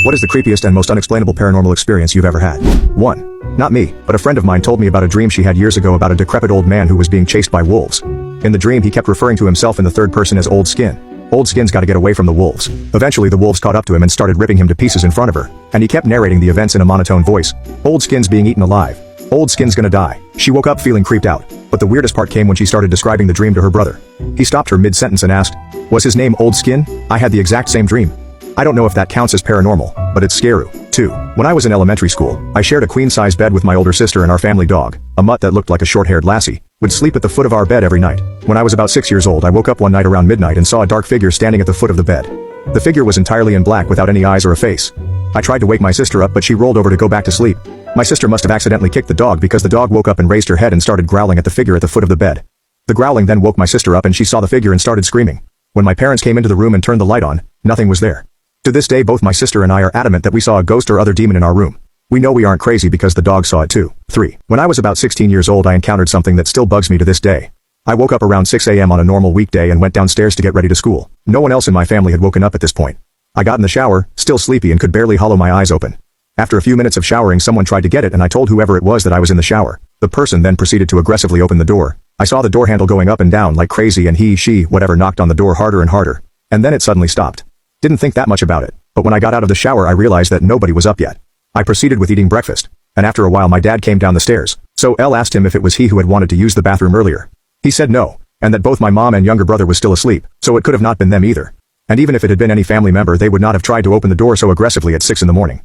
What is the creepiest and most unexplainable paranormal experience you've ever had? 1. Not me, but a friend of mine told me about a dream she had years ago about a decrepit old man who was being chased by wolves. In the dream he kept referring to himself in the third person as Old Skin. Old Skin's gotta get away from the wolves. Eventually the wolves caught up to him and started ripping him to pieces in front of her, and he kept narrating the events in a monotone voice. Old Skin's being eaten alive. Old Skin's gonna die. She woke up feeling creeped out, but the weirdest part came when she started describing the dream to her brother. He stopped her mid-sentence and asked, "Was his name Old Skin? I had the exact same dream." I don't know if that counts as paranormal, but it's scary. 2. When I was in elementary school, I shared a queen-size bed with my older sister and our family dog, a mutt that looked like a short-haired lassie, would sleep at the foot of our bed every night. When I was about 6 years old, I woke up one night around midnight and saw a dark figure standing at the foot of the bed. The figure was entirely in black without any eyes or a face. I tried to wake my sister up, but she rolled over to go back to sleep. My sister must have accidentally kicked the dog because the dog woke up and raised her head and started growling at the figure at the foot of the bed. The growling then woke my sister up and she saw the figure and started screaming. When my parents came into the room and turned the light on, nothing was there. To this day both my sister and I are adamant that we saw a ghost or other demon in our room. We know we aren't crazy because the dog saw it too. 3. When I was about 16 years old I encountered something that still bugs me to this day. I woke up around 6 a.m. on a normal weekday and went downstairs to get ready to school. No one else in my family had woken up at this point. I got in the shower, still sleepy and could barely hollow my eyes open. After a few minutes of showering someone tried to get it and I told whoever it was that I was in the shower. The person then proceeded to aggressively open the door. I saw the door handle going up and down like crazy and she, whatever knocked on the door harder and harder. And then it suddenly stopped. Didn't think that much about it, but when I got out of the shower I realized that nobody was up yet. I proceeded with eating breakfast, and after a while my dad came down the stairs, so Elle asked him if it was he who had wanted to use the bathroom earlier. He said no, and that both my mom and younger brother was still asleep, so it could have not been them either. And even if it had been any family member they would not have tried to open the door so aggressively at 6 in the morning.